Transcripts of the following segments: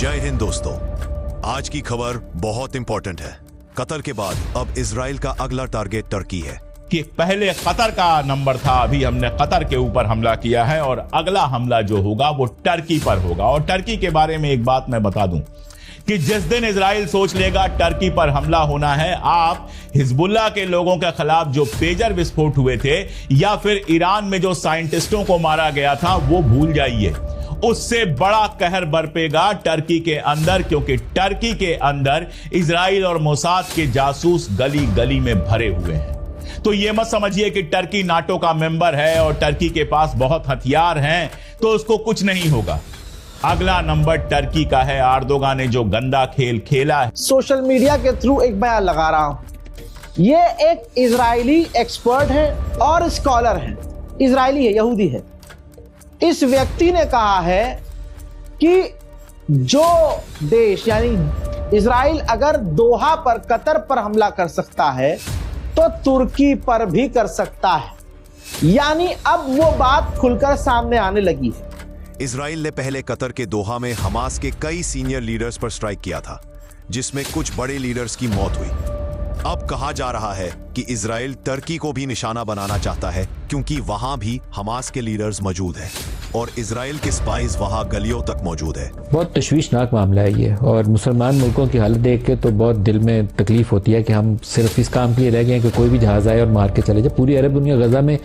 जय हिंद दोस्तों, आज की खबर बहुत इंपॉर्टेंट है। कतर के बाद अब इजराइल का अगला टारगेट टर्की है। कि पहले कतर का नंबर था, अभी हमने कतर के ऊपर हमला किया है और अगला हमला जो होगा वो टर्की पर होगा। और टर्की के बारे में एक बात मैं बता दूं कि जिस दिन इजराइल सोच लेगा टर्की पर हमला होना है, आप हिजबुल्लाह के लोगों के खिलाफ जो पेजर विस्फोट हुए थे या फिर ईरान में जो साइंटिस्टों को मारा गया था वो भूल जाइए। उससे बड़ा कहर बरपेगा टर्की के अंदर, क्योंकि टर्की के अंदर इजराइल और मोसाद के जासूस गली गली में भरे हुए हैं। तो यह मत समझिए कि टर्की नाटो का मेंबर है और टर्की के पास बहुत हथियार हैं तो उसको कुछ नहीं होगा। अगला नंबर टर्की का है। एर्दोगान ने जो गंदा खेल खेला है, सोशल मीडिया के थ्रू एक बयान लगा रहा हूं। ये एक इजरायली एक्सपर्ट है और स्कॉलर है, इजरायली है, यहूदी है। इस व्यक्ति ने कहा है कि जो देश यानी इजराइल अगर दोहा पर, कतर पर हमला कर सकता है तो तुर्की पर भी कर सकता है। यानी अब वो बात खुलकर सामने आने लगी है। इजराइल ने पहले कतर के दोहा में हमास के कई सीनियर लीडर्स पर स्ट्राइक किया था, जिसमें कुछ बड़े लीडर्स की मौत हुई। अब कहा जा रहा है कि इजराइल टर्की को भी निशाना बनाना चाहता है, क्योंकि वहां भी हमास के लीडर्स मौजूद हैं और इजराइल के स्पाइस वहां गलियों तक मौजूद है। बहुत तशवीशनाक मामला है ये, और मुसलमान मुल्कों की हालत देख के तो बहुत दिल में तकलीफ होती है कि हम सिर्फ इस काम के लिए रह गए हैं कि कोई भी जहाज आए और मार के चले जाए। पूरी अरब दुनिया गजा में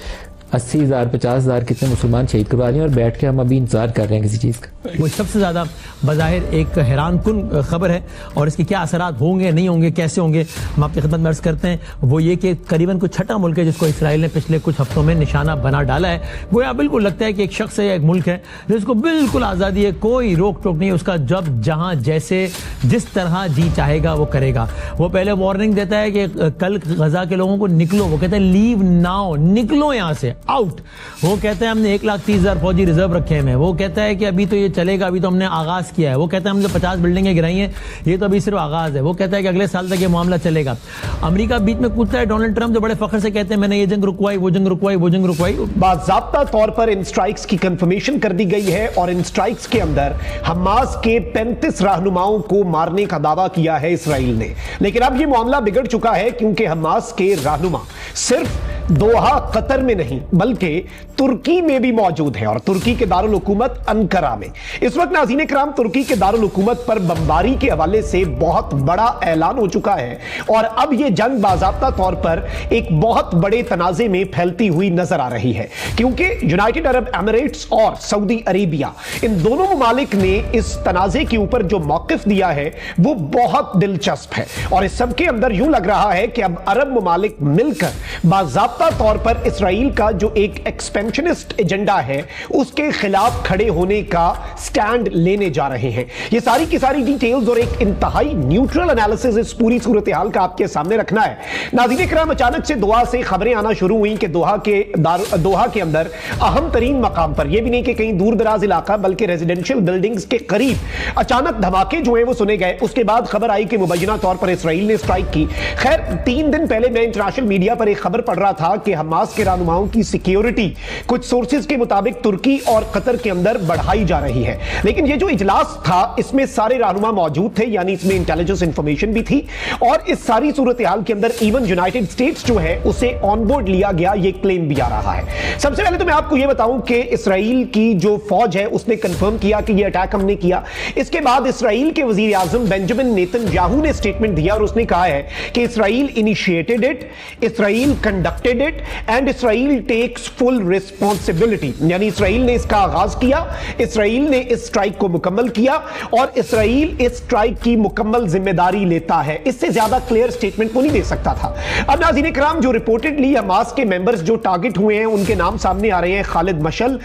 80,000 50,000 कितने मुसलमान शहीद करवा रहे हैं और बैठ के हम अभी इंतजार कर रहे हैं किसी चीज़ का। वो सबसे ज़्यादा बज़ाहिर एक हैरानकुन खबर है और इसके क्या असरात होंगे, नहीं होंगे, कैसे होंगे, हम आपकी खिदमत में अर्ज़ करते हैं। वो ये कि करीबन कुछ छठा मुल्क है जिसको इसराइल ने पिछले कुछ हफ्तों में निशाना बना डाला है। वो यहाँ बिल्कुल लगता है कि एक शख्स है या एक मुल्क है जिसको बिल्कुल आज़ादी है, कोई रोक टोक नहीं, उसका जब जहाँ जैसे जिस तरह जी चाहेगा वो करेगा। वो पहले वार्निंग देता है कि कल गजा के लोगों को निकलो, वो कहते हैं लीव नाउ, निकलो यहाँ से, आउट। वो कहते हैं हमने 1,30,000 फौजी रिजर्व रखे हैं। वो कहता है कि अभी तो ये चलेगा, अभी तो हमने आगाज किया है। वो कहता है हमने 50 बिल्डिंगें गिराई हैं, ये तो अभी सिर्फ आगाज है। वो कहता है कि अगले साल तक ये मामला चलेगा। अमेरिका बीच में कूदता है, डोनाल्ड ट्रंप जो बड़े फख्र से कहते हैं मैंने ये जंग रुकवाई, वो जंग रुकवाई, वो जंग रुकवाई। बाज़ाब्ता तौर पर इन स्ट्राइक्स की कंफर्मेशन कर दी गई है और इन स्ट्राइक्स के अंदर हमास के 35 रहनुमाओं को मारने का दावा किया है इसराइल ने। लेकिन अब ये मामला बिगड़ चुका है, क्योंकि हमास के रहनुमा सिर्फ दोहा कतर में नहीं बल्कि तुर्की में भी मौजूद है, और तुर्की के दारुल हुकूमत अंकारा में। इस वक्त नाज़रीन इकराम, तुर्की के दारुल हुकूमत पर बमबारी के हवाले से बहुत बड़ा ऐलान हो चुका है और अब यह जंग बाज़ाब्ता तौर पर एक बहुत बड़े तनाज़े में फैलती हुई नजर आ रही है, क्योंकि यूनाइटेड अरब एमिरेट्स और सऊदी अरेबिया, इन दोनों ममालिक ने इस तनाज़े के ऊपर जो मौक़िफ़ दिया है वो बहुत दिलचस्प है। और इस सब के अंदर यूं लग रहा है कि अब अरब ममालिक मिलकर बाज़ाब्ता तौर पर इसराइल का जो एक एक्सपेंशनिस्ट एजेंडा है उसके खिलाफ खड़े होने का स्टैंड लेने जा रहे हैं। ये सारी की सारी डिटेल्स और एक इंतहाई न्यूट्रल एनालिसिस इस पूरी सूरत हाल का आपके सामने रखना है। नाज़रीन इकराम, अचानक से दोहा से खबरें आना शुरू हुई कि दोहा के अंदर अहम तरीन मकाम पर, यह भी नहीं कि कहीं दूर दराज इलाका बल्कि रेजिडेंशियल बिल्डिंग्स के करीब अचानक धमाके जो है वो सुने गए। उसके बाद खबर आई कि मुबैना तौर पर इसराइल ने स्ट्राइक की। खैर, 3 दिन पहले मैं इंटरनेशनल मीडिया पर एक खबर पढ़ रहा था कि हमास के रहनुमाओं की सिक्योरिटी कुछ सोर्सेज के मुताबिक तुर्की और कतर के अंदर बढ़ाई जा रही है। लेकिन ये जो इजलास था इसमें सारे रहनुमा मौजूद थे, यानी इसमें इंटेलिजेंस इंफॉर्मेशन भी थी, और इस सारी सूरत हाल के अंदर इवन यूनाइटेड स्टेट्स जो है उसे ऑन बोर्ड लिया गया, ये क्लेम भी आ रहा है। सबसे पहले तो मैं आपको यह बताऊं कि इसराइल की जो फौज है उसने कंफर्म किया कि यह अटैक हमने किया। इसके बाद इसराइल के वजीर आजम बेंजामिन नेतन्याहू ने स्टेटमेंट दिया और उसने कहा है कि Israel initiated it, Israel conducted it and Israel takes full responsibility. यानी इसराइल ने इसका आगाज किया, इसराइल ने इस स्ट्राइक को मुकम्मल किया और इसराइल इस स्ट्राइक की मुकम्मल जिम्मेदारी लेता है। इससे ज्यादा क्लियर स्टेटमेंट वो नहीं दे सकता था। अब नाज़रीन इकराम, जो रिपोर्टेडली हमास के मेंबर्स जो टारगेट हुए हैं उनके नाम सामने आ रहे हैं। खालिद मशल,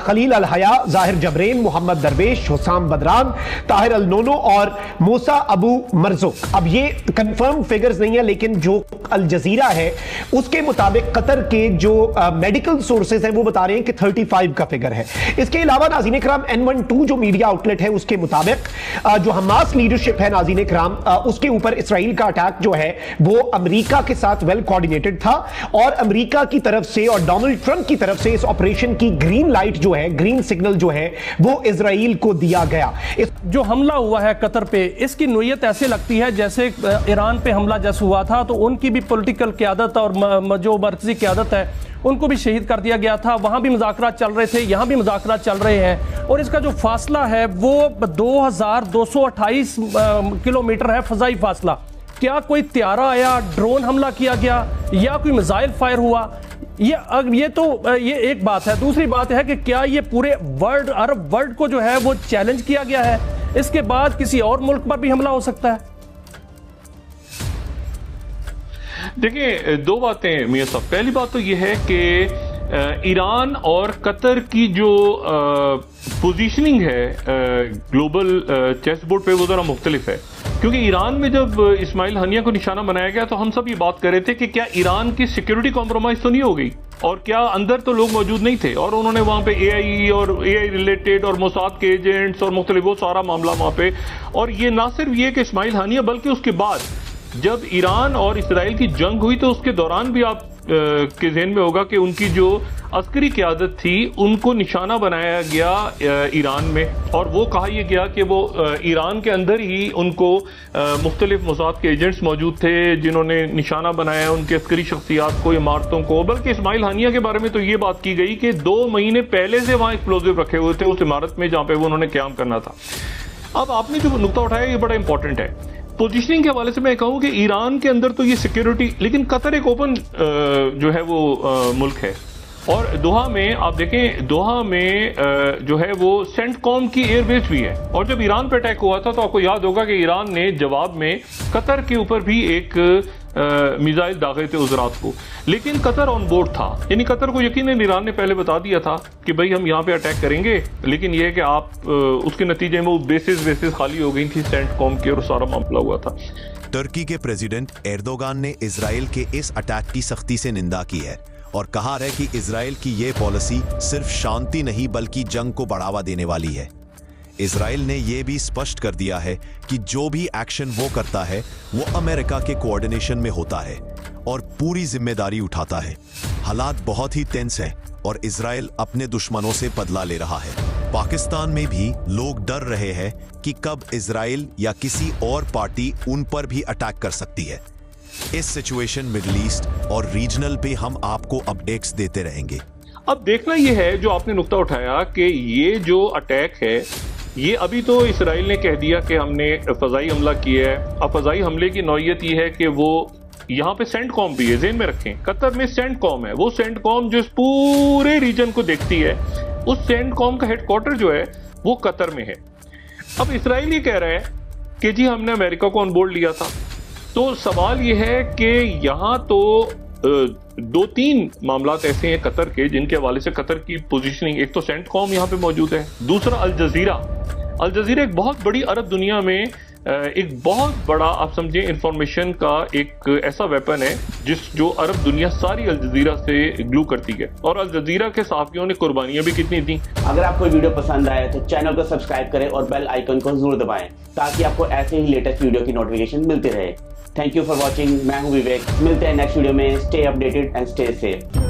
खलील अल हया, जाहिर जबरेन, मोहम्मद दरवेश, हुसाम बदरान, ताहिर अल नोनो और मूसा अबू मरजुक। अब ये कंफर्म फिगर्स नहीं है, लेकिन जो अल जजीरा है उसके मुताबिक मुताबिक कतर के जो मेडिकल सोर्सेज हैं वो बता रहे हैं कि 35 का फिगर है। इसके अलावा नाज़रीन कराम N12 जो मीडिया आउटलेट है उसके मुताबिक जो हमास लीडरशिप है नाज़रीन कराम, उसके ऊपर इसराइल का अटैक जो है वो अमेरिका के साथ वेल कोऑर्डिनेटेड था और अमेरिका की तरफ से और डोनाल्ड ट्रंप की तरफ से इस ऑपरेशन की ग्रीन लाइट जो है, ग्रीन सिग्नल जो है वो इसराइल को दिया गया। जो हमला हुआ है कतर पे, इसकी नोयत ऐसे लगती है जैसे ईरान पे हमला जैसे हुआ था तो उनकी भी पॉलिटिकल क़यादत और जो मरकजी क़यादत है उनको भी शहीद कर दिया गया था। वहां भी मुज़ाकरात चल रहे थे, यहां भी मुज़ाकरात चल रहे हैं और इसका जो फासला है वो 2228 किलोमीटर है फ़ज़ाई फासला। क्या कोई त्यारा आया, ड्रोन हमला किया गया या कोई मिसाइल फायर हुआ? ये एक बात है। दूसरी बात है कि क्या ये पूरे वर्ल्ड, अरब वर्ल्ड को जो है वो चैलेंज किया गया है? इसके बाद किसी और मुल्क पर भी हमला हो सकता है। देखिए, दो बातें मियां साहब। पहली बात तो यह है कि ईरान और कतर की जो पोजीशनिंग है ग्लोबल चेस बोर्ड पे वो जरा मुख्तलिफ है, क्योंकि ईरान में जब इस्माइल हनिया को निशाना बनाया गया तो हम सब ये बात कर रहे थे कि क्या ईरान की सिक्योरिटी कॉम्प्रोमाइज तो नहीं हो गई, और क्या अंदर तो लोग मौजूद नहीं थे और उन्होंने वहां पे एआई और एआई रिलेटेड और मोसाद के एजेंट्स और मुख्तलिफ वो सारा मामला वहां पे। और ये ना सिर्फ ये कि इस्माइल हनिया, बल्कि उसके बाद जब ईरान और इसराइल की जंग हुई तो उसके दौरान भी आप के ज़हन में होगा कि उनकी जो अस्करी क़यादत थी उनको निशाना बनाया गया ईरान में, और वो कहा यह गया कि वो ईरान के अंदर ही उनको मुख्तलिफ मोसाद के एजेंट्स मौजूद थे जिन्होंने निशाना बनाया उनके अस्करी शख्सियात को, इमारतों को। बल्कि इस्माइल हानिया के बारे में तो ये बात की गई कि 2 महीने पहले से वहाँ एक्सप्लोजिव रखे हुए थे उस इमारत में जहाँ पे वो उन्होंने क़याम करना था। अब आपने जो नुकता उठाया ये बड़ा इंपॉर्टेंट है। पोजीशनिंग के हवाले से मैं कहूँ कि ईरान के अंदर तो ये सिक्योरिटी, लेकिन कतर एक ओपन जो है वो मुल्क है, और दोहा में आप देखें, दोहा में जो है वो सेंटकॉम की एयरबेस भी है। और जब ईरान पे अटैक हुआ था तो आपको याद होगा कि ईरान ने जवाब में कतर के ऊपर भी एक मिसाइल दागे थे उस रात को, लेकिन कतर ऑन बोर्ड था। यानी कतर को यकीनन ईरान ने पहले बता दिया था कि भाई हम यहाँ पे अटैक करेंगे, लेकिन यह कि आप उसके नतीजे में वो बेसिस खाली हो गई थी सेंटकॉम की और सारा मामला हुआ था। तुर्की के प्रेसिडेंट एर्दोगान ने इजराइल के इस अटैक की सख्ती से निंदा की है और कहा है कि इजराइल की ये पॉलिसी सिर्फ शांति नहीं बल्कि जंग को बढ़ावा देने वाली है। इजराइल ने यह भी स्पष्ट कर दिया है कि जो भी एक्शन वो करता है वो अमेरिका के कोऑर्डिनेशन में होता है और पूरी जिम्मेदारी उठाता है। हालात बहुत ही टेंस है और इजराइल अपने दुश्मनों से बदला ले रहा है। पाकिस्तान में भी लोग डर रहे हैं कि कब इजराइल या किसी और पार्टी उन पर भी अटैक कर सकती है। इस सिचुएशन मिडिल ईस्ट और रीजनल पे हम आपको अपडेट्स देते रहेंगे। अब देखना यह है जो आपने नुक्ता उठाया कि ये जो अटैक है ये अभी तो इसराइल ने कह दिया कि हमने फजाई हमला किया है। अब फजाई हमले की नौयत ये है कि वो यहाँ पे सेंटकॉम भी है, ज़हन में रखें, कतर में सेंटकॉम है। वो सेंटकॉम जो इस पूरे रीजन को देखती है, उस सेंटकॉम का हेडक्वार्टर जो है वो कतर में है। अब इसराइल ये कह रहा है कि जी हमने अमेरिका को ऑन बोर्ड लिया था। तो सवाल ये है कि यहाँ तो 2-3 मामलात ऐसे हैं कतर के जिनके हवाले से कतर की पोजीशनिंग, एक तो सेंटकॉम यहाँ पे मौजूद है, दूसरा अल जजीरा एक बहुत बड़ी अरब दुनिया में एक बहुत बड़ा आप समझें इंफॉर्मेशन का एक ऐसा वेपन है जो अरब दुनिया सारी अल जजीरा से ग्लू करती है, और अल जजीरा के सहाफ़ियों ने कुर्बानियां भी कितनी दी। अगर आपको वीडियो पसंद आए तो चैनल को सब्सक्राइब करें और बेल आइकन को जरूर दबाएं ताकि आपको ऐसे ही लेटेस्ट वीडियो की नोटिफिकेशन मिलती रहे। Thank you for watching. मैं हूं विवेक। मिलते हैं नेक्स्ट वीडियो में। Stay updated and stay safe.